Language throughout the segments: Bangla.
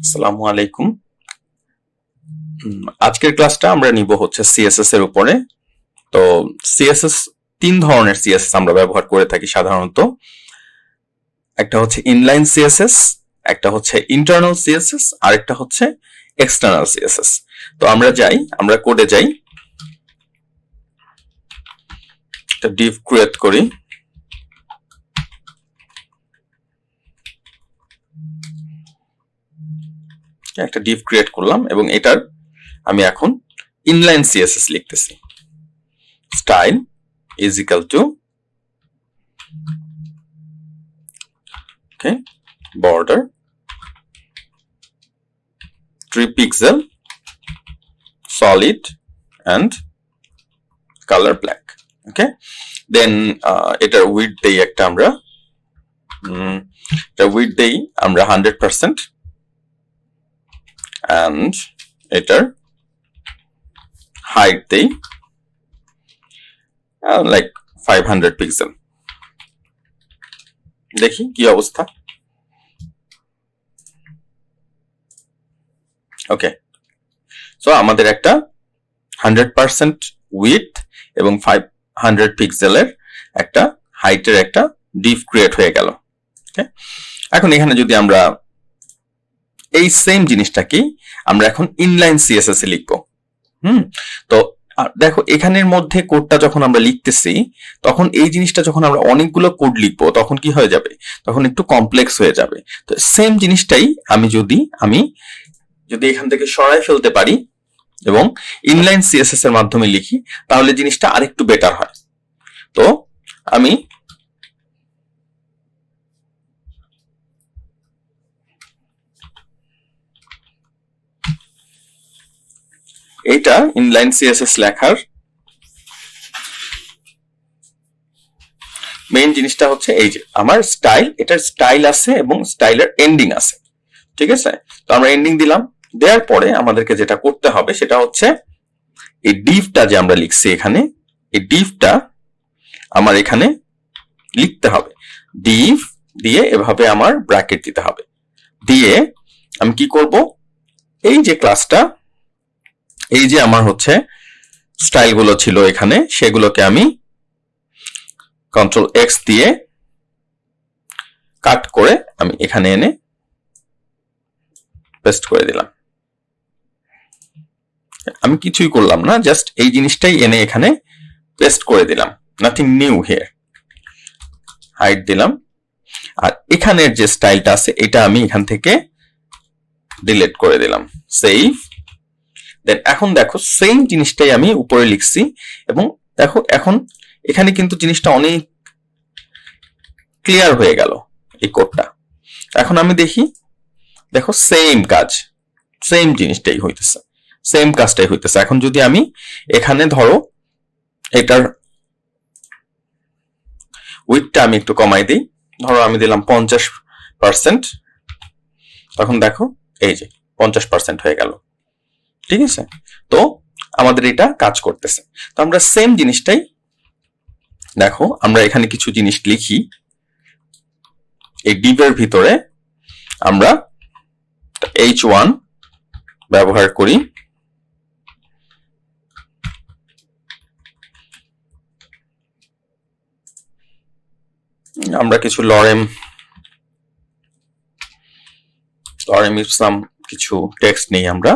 আসসালামু আলাইকুম। আজকের ক্লাসটা আমরা নিব হচ্ছে সিএসএস এর উপরে। তো সিএসএস তিন ধরনের সিএসএস আমরা ব্যবহার করে থাকি সাধারণত। একটা হচ্ছে ইনলাইন সিএসএস, একটা হচ্ছে ইন্টারনাল সিএসএস, আর একটা হচ্ছে এক্সটার্নাল সিএসএস। তো আমরা কোডে যাই, একটা ডিভ ক্রিয়েট করি। একটা ডিভ ক্রিয়েট করলাম এবং এটার আমি এখন ইনলাইন সিএসএস লিখতেছি। Style is equal to border 3 pixel solid and color black. Then এটার width দেই একটা আমরা width দেই আমরা 100% and এটার height দেই like 500 pixel. দেখি কি অবস্থা। ওকে, সো আমাদের একটা 100% উইডথ এবং 500 পিক্সেলের একটা হাইটের একটা ডিভ ক্রিয়েট হয়ে গেল। এখন এখানে যদি আমরা এই সেম জিনিসটাকে আমরা এখন ইনলাইন সিএসএস এ লিখবো। তো দেখো এখানের মধ্যে কোডটা যখন আমরা লিখতেছি তখন এই জিনিসটা যখন আমরা অনেকগুলো কোড লিখবো তখন কি হয়ে যাবে, তখন একটু কমপ্লেক্স হয়ে যাবে। তো সেম জিনিসটাই আমি যদি এখান থেকে সরাই ফেলতে পারি এবং ইনলাইন সিএসএস এর মাধ্যমে লিখি তাহলে জিনিসটা আরেকটু বেটার হয়। তো আমি এইটা ইনলাইন সিএসএস লেখার মেইন জিনিসটা হচ্ছে এই যে আমার স্টাইল, এটার স্টাইল আছে এবং স্টাইলের এন্ডিং আছে। ঠিক আছে, তো আমরা এন্ডিং দিলাম। দেওয়ার পরে আমাদেরকে যেটা করতে হবে সেটা হচ্ছে এই ডিভটা যে আমরা লিখছি এখানে, এই ডিভটা আমার এখানে লিখতে হবে। ডিভ দিয়ে এভাবে আমার ব্র্যাকেট দিতে হবে। দিয়ে আমি কি করব, এই যে ক্লাসটা, এই যে আমার হচ্ছে স্টাইল গুলো ছিল এখানে, সেগুলোকে আমি কন্ট্রোল এক্স দিয়ে কাট করে আমি এখানে এনে পেস্ট করে দিলাম। আমি কিছুই করলাম না, জাস্ট এই জিনিসটাই এনে এখানে পেস্ট করে দিলাম। Nothing new here. হাইড দিলাম। আর এখানের যে স্টাইলটা আছে এটা আমি এখান থেকে ডিলিট করে দিলাম। সেভ। দেন এখন দেখো সেম জিনিসটাই আমি উপরে লিখছি এবং দেখো এখন এখানে কিন্তু জিনিসটা অনেক ক্লিয়ার হয়ে গেল এই কোডটা। এখন আমি দেখি, দেখো সেম কাজ, সেম জিনিসটাই হইতেছে, সেম কাজটাই হইতেছে। এখন যদি আমি এখানে ধরো এটার উইডথটা আমি একটু কমাই দিই, ধরো আমি দিলাম 50%, তখন দেখো এই যে 50% হয়ে গেল। ঠিক আছে, তো আমাদের এটা কাজ করতেছে। তো আমরা সেম জিনিসটাই দেখো, আমরা এখানে কিছু জিনিস লিখি এই ডিভের ভিতরে, আমরা h1 ব্যবহার করি। আমরা কিছু লরেম ইপসাম কিছু টেক্সট নেই আমরা,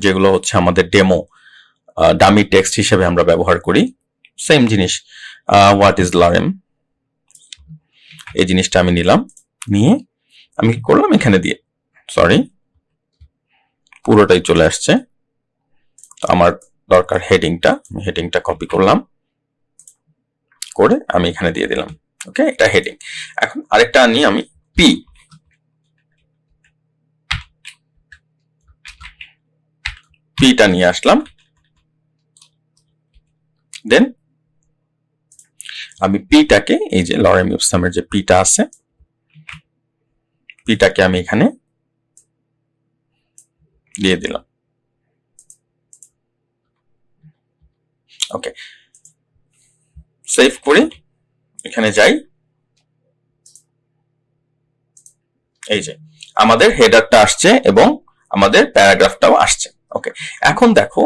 যেগুলো হচ্ছে আমাদের ডেমো ডামি টেক্সট হিসেবে আমরা ব্যবহার করি। সেম জিনিস, হোয়াট ইজ লরেম, এই জিনিসটা আমি নিলাম। নিয়ে আমি কি করলাম, এখানে দিয়ে পুরোটাই চলে আসছে। আমার দরকার হেডিংটা কপি করলাম, করে আমি এখানে দিয়ে দিলাম। ওকে, এটা হেডিং। এখন আরেকটা আনি আমি, পিটা নিয়ে আসলাম। দেন আমি পিটাকে, এই যে লরেম ইপসামের যে পিটা আছে, পিটাকে আমি এখানে দিয়ে দিলাম। ওকে, সেভ করি, এখানে যাই, এই যে আমাদের হেডারটা আসছে এবং আমাদের প্যারাগ্রাফটাও আসছে। ওকে, এখন দেখো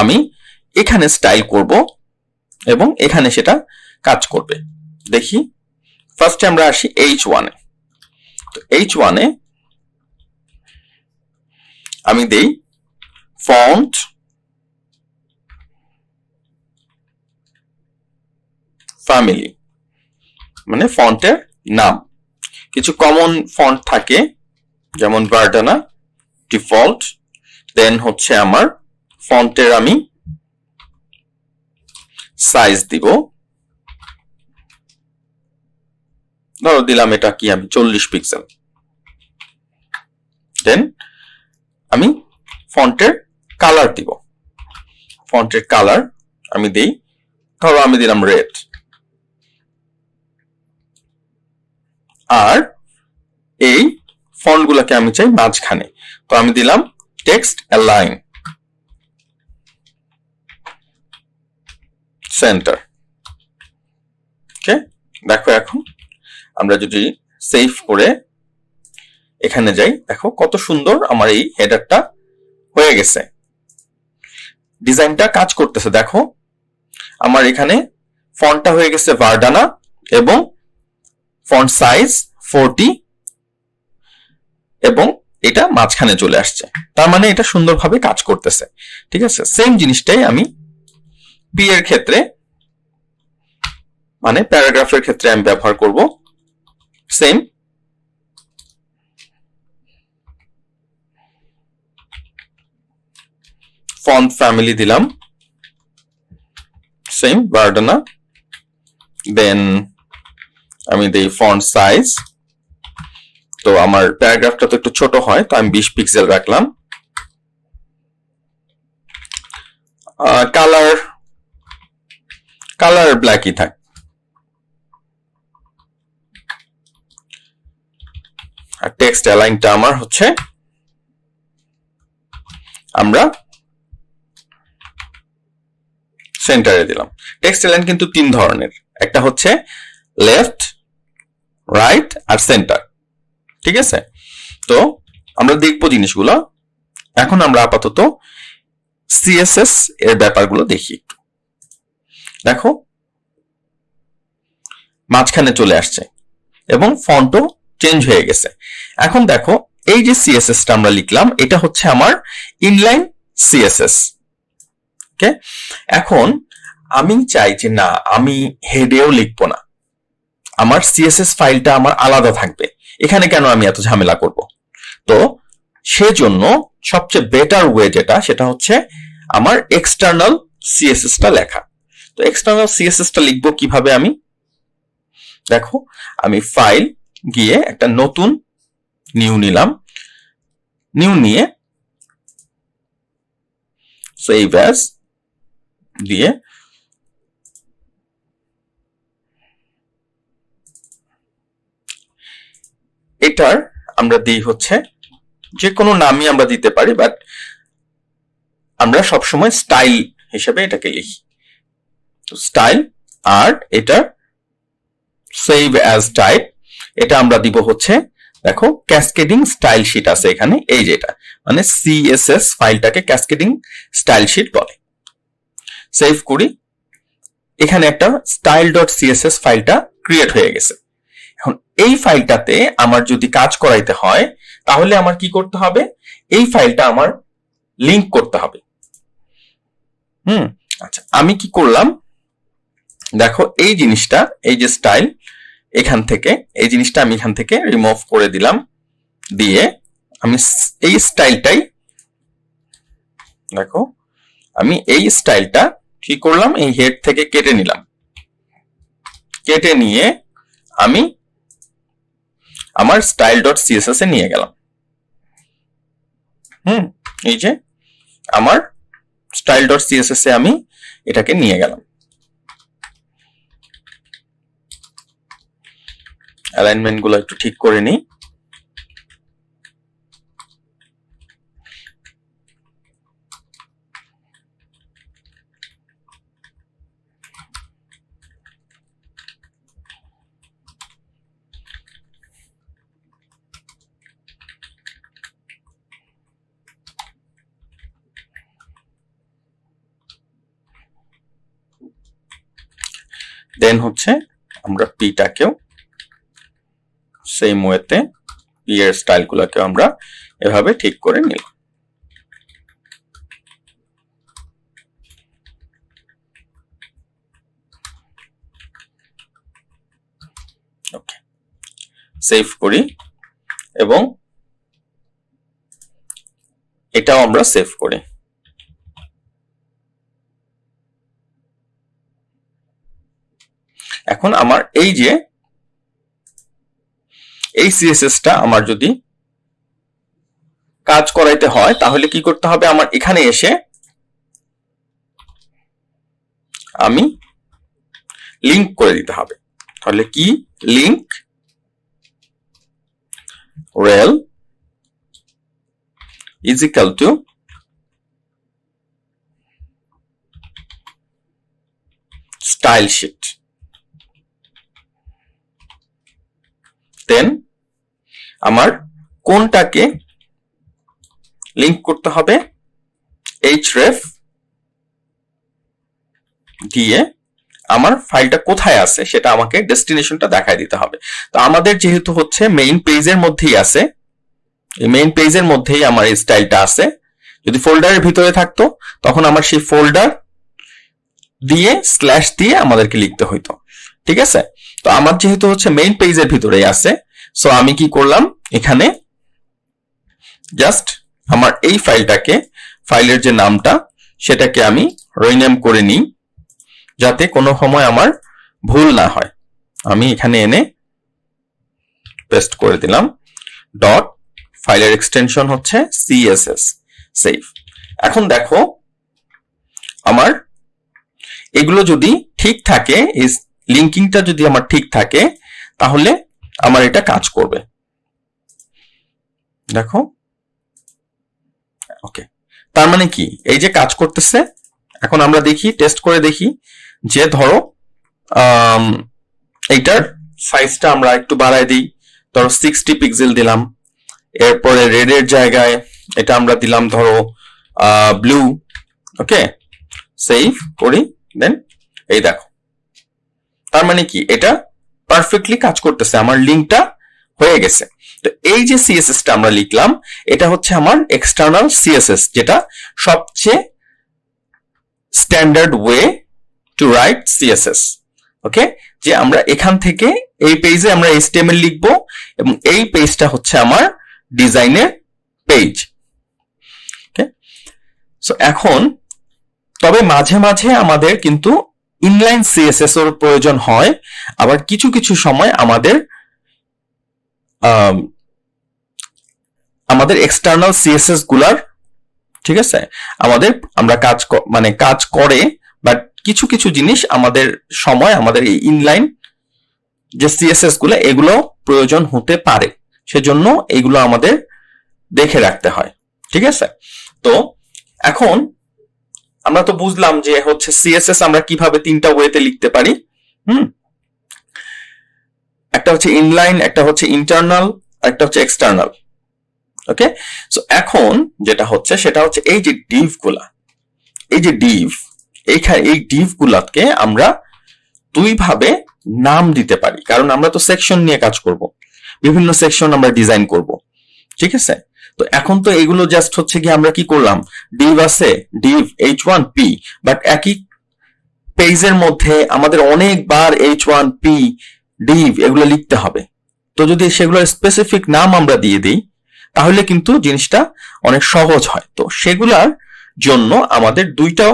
আমি এখানে স্টাইল করব এবং এখানে সেটা কাজ করবে। দেখি, ফার্স্টে আমরা আসি H1 এ। তো H1 এ আমি দেই ফন্ট ফ্যামিলি, মানে ফন্টের নাম। কিছু কমন ফন্ট থাকে, যেমন ভার্ডানা, ডিফল্ট, দেন হচ্ছে আমার ফন্টের আমি সাইজ দিব, ধরো দিলাম এটা কি আমি 40 পিক্সেল। দেন আমি ফন্টের কালার দিব, ফন্টের কালার আমি দেই, ধরো আমি দিলাম রেড। আর এই ফন্ট গুলাকে আমি চাই মাঝখানে, তো আমি দিলাম টেক্সট অ্যালাইন সেন্টার। ওকে, দেখো এখন আমরা যদি সেভ করে এখানে যাই, দেখো কত সুন্দর আমার এই হেডারটা হয়ে গেছে, ডিজাইনটা কাজ করতেছে। দেখো আমার এখানে ফন্টটা হয়ে গেছে ভার্ডানা এবং ফন্ট সাইজ 40 এবং এটা মাঝখানে চলে আসছে, তার মানে এটা সুন্দরভাবে কাজ করতেছে। ঠিক আছে, সেম জিনিসটাই আমি পি এর ক্ষেত্রে, মানে প্যারাগ্রাফের ক্ষেত্রে আমি ব্যবহার করব। সেম ফন্ট ফ্যামিলি দিলাম, সেম ভার্ডানা, দেন আমি দেই ফন্ট সাইজ। তো আমার প্যারাগ্রাফটা তো একটু ছোট হয়, তো আমি 20 পিক্সেল রাখলাম। কালার কালার ব্ল্যাকই থাক। আর টেক্সট অ্যালাইনটা আমার হচ্ছে আমরা সেন্টারে দিলাম। টেক্সট অ্যালাইন কিন্তু 3 ধরনের, একটা হচ্ছে লেফট, রাইট আর সেন্টার। ঠিক আছে, তো আমরা দেখবো জিনিসগুলো। এখন আমরা আপাতত সিএসএস এর ব্যাপারগুলো দেখি একটু। দেখো মাঝখানে চলে আসছে এবং ফন্টও চেঞ্জ হয়ে গেছে। এখন দেখো এই যে সিএসএসটা আমরা লিখলাম, এটা হচ্ছে আমার ইনলাইন সিএসএস। ওকে, এখন আমি চাই যে না, আমি হেডেও লিখবো না, আমার সিএসএস ফাইলটা আমার আলাদা থাকবে, এখানে কেন আমি এত ঝামেলা করব? তো সেজন্য সবচেয়ে বেটার ওয়ে যেটা, সেটা হচ্ছে আমার এক্সটার্নাল সিএসএসটা লেখা। তো এক্সটার্নাল সিএসএসটা লিখবো কিভাবে আমি? দেখো আমি ফাইল গিয়ে একটা নতুন নিউ নিলাম, নিউ নিয়ে সেভ অ্যাজ দিয়ে এটার আমরা দিই হচ্ছে যে কোনো নামই আমরা দিতে পারি, বাট আমরা সবসময় স্টাইল হিসেবে এটাকে লিখি। তো স্টাইল, আর এটা সেভ অ্যাজ টাইপ, এটা আমরা দিব হচ্ছে, দেখো ক্যাসকেডিং স্টাইল শিট আছে এখানে, এই যে এটা মানে সিএসএস ফাইলটাকে ক্যাসকেডিং স্টাইল শিট বলে। সেভ করি, এখানে একটা স্টাইল ডট সিএসএস ফাইলটা ক্রিয়েট হয়ে গেছে। এখন এই ফাইলটাতে আমার যদি কাজ করাইতে হয়, তাহলে আমার কি করতে হবে? এই ফাইলটা আমার লিংক করতে হবে। আচ্ছা, আমি কি করলাম দেখো, এই জিনিসটা, এই যে স্টাইল, এখান থেকে এই জিনিসটা আমি এখান থেকে রিমুভ করে দিলাম, দিয়ে আমি এই স্টাইলটাই, দেখো আমি এই স্টাইলটা কি করলাম, এই হেড থেকে কেটে নিলাম, কেটে নিয়ে আমি আমার স্টাইল ডট সিএসএস এ নিয়ে গেলাম। এই যে আমার স্টাইল ডট সিএসএস এ আমি এটাকে নিয়ে গেলাম। অ্যালাইনমেন্ট গুলো একটু ঠিক করে নিই। দেন হচ্ছে আমরা পিটাকেও সেম ওয়েতে পি এর স্টাইলগুলোকেও আমরা এভাবে ঠিক করে নিলাম। ওকে, সেভ করি এবং এটাও আমরা সেভ করি। এখন আমার এই যে এই সিএসএসটা আমার যদি কাজ করাইতে হয় তাহলে কি করতে হবে, আমার এখানে এসে আমি লিংক করে দিতে হবে। তাহলে কি link rel is equal to style sheet, দেন আমার কোনটাকে লিংক করতে হবে, href দিয়ে আমার ফাইলটা কোথায় আছে সেটা আমাকে ডেস্টিনেশনটা দেখায় দিতে হবে। তো আমাদের যেহেতু হচ্ছে মেইন পেজের মধ্যেই আছে, এই মেইন পেজের মধ্যেই আমার এই স্টাইলটা আছে। যদি ফোল্ডারের ভিতরে থাকতো তখন আমার সেই ফোল্ডার দিয়ে স্ল্যাশ দিয়ে আমাদেরকে লিখতে হইতো, ঠিক আছে। তো আমার যেহেতু হচ্ছে মেইন পেজের ভিতরেই আছে, সো আমি কি করলাম, এখানে জাস্ট আমার এই ফাইলটাকে, ফাইলের যে নামটা সেটাকে আমি রিনেম করে নিই যাতে কোনো সময় আমার ভুল না হয়। আমি এখানে এনে পেস্ট করে দিলাম ডট, ফাইলের এক্সটেনশন হচ্ছে CSS, সেভ। এখন দেখো আমার এগুলো যদি ঠিক থাকে, এই লিঙ্কিংটা যদি আমার ঠিক থাকে তাহলে আমার এটা কাজ করবে। দেখো, ওকে, তার মানে কি এই যে কাজ করতেছে। এখন আমরা দেখি, টেস্ট করে দেখি যে ধরো এইটার সাইজটা আমরা একটু বাড়াই দিই, ধরো 60 পিক্সেল দিলাম, এরপরে রেডের জায়গায় এটা আমরা দিলাম ধরো ব্লু। ওকে, সেভ করি, দেন এই দেখো, তার মানে কি এটা পারফেক্টলি কাজ করতেছে, আমার লিঙ্কটা হয়ে গেছে। তো এই যে সিএসএসটা আমরা লিখলাম এটা হচ্ছে আমার এক্সটার্নাল সিএসএস, যেটা সবচেয়ে standard way to write CSS. Okay, যে আমরা এখান থেকে এই পেজে আমরা HTML লিখবো এবং এই পেজটা হচ্ছে আমার ডিজাইনের পেজ। ওকে, সো এখন তবে মাঝে মাঝে আমাদের কিন্তু ইনলাইন সিএসএস এর প্রয়োজন হয়, আবার কিছু কিছু সময় আমাদের এক্সটার্নাল সিএসএস গুলার, ঠিক আছে, আমরা কাজ করে, বাট কিছু কিছু জিনিস আমাদের সময় আমাদের এই ইনলাইন যে সিএসএস গুলো এগুলো প্রয়োজন হতে পারে, সেজন্য এগুলো আমাদের দেখে রাখতে হয়, ঠিক আছে। তো এখন আমরা তো বুঝলাম যে হচ্ছে সিএসএস আমরা কিভাবে তিনটা ওয়েতে লিখতে পারি। একটা হচ্ছে ইনলাইন, একটা হচ্ছে ইন্টারনাল, একটা হচ্ছে এক্সটার্নাল। ওকে, সো এখন যেটা হচ্ছে সেটা হচ্ছে এই যে ডিভ গুলা, এই যে ডিভ, এই ডিভ গুলাকে আমরা দুই ভাবে নাম দিতে পারি, কারণ আমরা তো সেকশন নিয়ে কাজ করব, বিভিন্ন সেকশন আমরা ডিজাইন করব, ঠিক আছে। তো এখন তো এগুলো জাস্ট হচ্ছে কি আমরা কি করলাম, ডিভ আছে, ডিভ h1p, বাট একই পেজের মধ্যে আমাদের অনেকবার h1p ডিভ এগুলো লিখতে হবে। তো যদি সেগুলোর স্পেসিফিক নাম আমরা দিয়ে দিই তাহলে কিন্তু জিনিসটা অনেক সহজ হয়। তো সেগুলার জন্য আমাদের দুইটা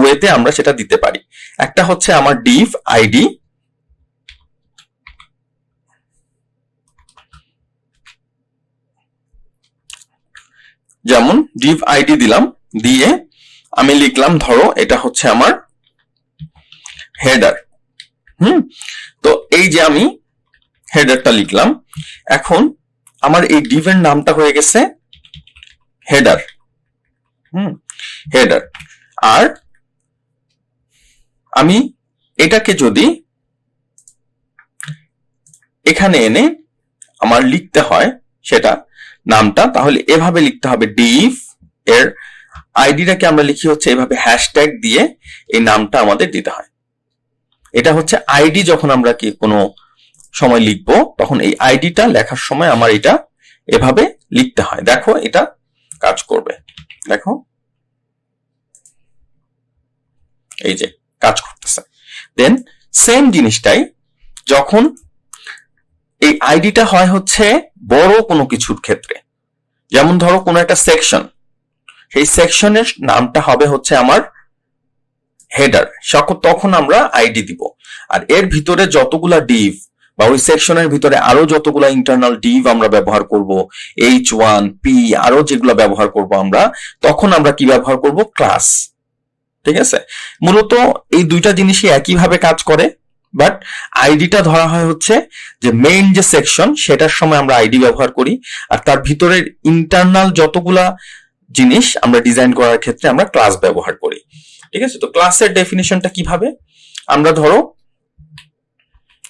ওয়েতে আমরা সেটা দিতে পারি। একটা হচ্ছে আমার ডিভ আইডি, যেমন ডিভ আইডি দিলাম, দিয়ে আমি লিখলাম ধরো এটা হচ্ছে আমার হেডার। তো এই যে আমি হেডারটা লিখলাম, এখন আমার এই ডিভের নামটা হয়ে গেছে হেডার। হেডার, আর আমি এটাকে যদি এখানে এনে আমার লিখতে হয় সেটা নামটা, তাহলে এভাবে লিখতে হবে, ডিভ এর আইডিটাকে আমরা লিখি হচ্ছে এভাবে হ্যাশট্যাগ দিয়ে এই নামটা আমাদের দিতে হয়। এটা হচ্ছে আইডি, যখন আমরা কি কোনো সময় লিখবো তখন এই আইডিটা লেখার সময় আমার এটা এভাবে লিখতে হয়। দেখো এটা কাজ করবে, দেখো এই যে কাজ করতেছে। দেন সেম জিনিসটাই যখন এই আইডিটা হয় হচ্ছে বড় কোনো কিছুর ক্ষেত্রে, যেমন ধরো কোনো একটা সেকশন, সেই সেকশনের নামটা হবে হচ্ছে আমার হেডার, তখন আমরা আইডি দিব। আর এর ভিতরে যতগুলা ডিভ বা ওই সেকশনের ভিতরে আরো যতগুলা ইন্টারনাল ডিভ আমরা ব্যবহার করব, H1 P আরো যেগুলো ব্যবহার করব আমরা, তখন আমরা কি ব্যবহার করব? ক্লাস। ঠিক আছে, মূলত এই দুইটা জিনিসই একইভাবে কাজ করে, বাট আইডিটা ধরা হয় হচ্ছে যে মেইন যে সেকশন সেটার সময় আমরা আইডি ব্যবহার করি, আর তার ভিতরের ইন্টারনাল যতগুলা জিনিস আমরা ডিজাইন করার ক্ষেত্রে আমরা ক্লাস ব্যবহার করি। ঠিক আছে, তো ক্লাসের ডেফিনিশনটা কিভাবে? আমরা ধরো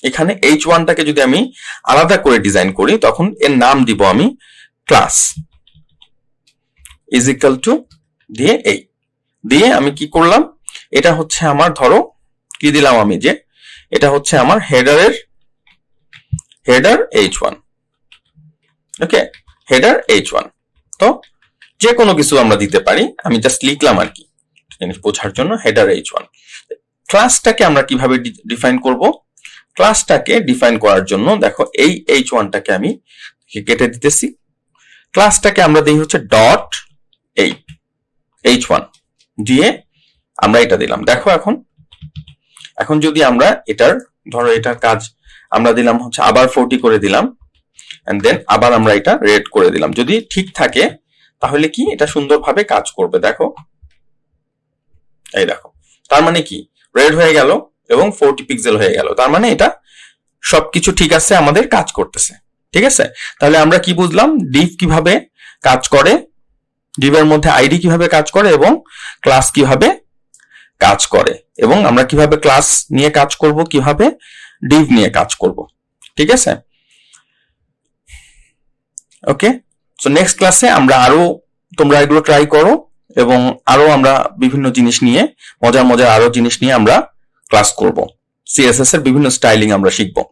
এখানে H1টাকে যদি আমি আলাদা করে ডিজাইন করি, তখন এর নাম দিব আমি ক্লাস ইজ ইকুয়াল টু দিয়ে এই দিয়ে আমি কি করলাম, এটা হচ্ছে আমার ধরো কি দিলাম আমি, যে এটা হচ্ছে আমার হেডার H1। ওকে, হেডার H1। তো যে কোনো কিছু আমরা দিতে পারি, আমি জাস্ট লিখলাম আর কি জিনিস বোঝার জন্য, হেডার H1। ক্লাসটাকে আমরা কিভাবে ডিফাইন করব? ক্লাসটাকে ডিফাইন করার জন্য দেখো এই H1টাকে আমি কেটে দিতেছি, ক্লাসটাকে আমরা দিই হচ্ছে ডট এই H1 দিয়ে আমরা এটা দিলাম। দেখো এখন যদি আমরা এটার ধরো এটার কাজ আমরা দিলাম হচ্ছে আবার 40 করে দিলাম, এন্ড দেন আবার আমরা এটা রেড করে দিলাম, যদি ঠিক থাকে তাহলে কি এটা সুন্দরভাবে কাজ করবে। দেখো এই দেখো, তার মানে কি রেড হয়ে গেল এবং 40 পিক্সেল হয়ে গেল, তার মানে এটা সবকিছু ঠিক আছে, আমাদের কাজ করতেছে। ঠিক আছে, তাহলে আমরা কি বুঝলাম ডিভ কিভাবে কাজ করে, ডিভের মধ্যে আইডি কিভাবে কাজ করে এবং ক্লাস কিভাবে কাজ করে, এবং আমরা কিভাবে ক্লাস নিয়ে কাজ করব, কিভাবে ডিভ নিয়ে কাজ করব। ঠিক আছে, ওকে। সো নেক্সট ক্লাসে আমরা আরো, তোমরা এগুলো ট্রাই করো এবং আরো আমরা বিভিন্ন জিনিস নিয়ে, মজার আরো জিনিস নিয়ে আমরা ক্লাস করব। সিএসএস এর বিভিন্ন স্টাইলিং আমরা শিখবো।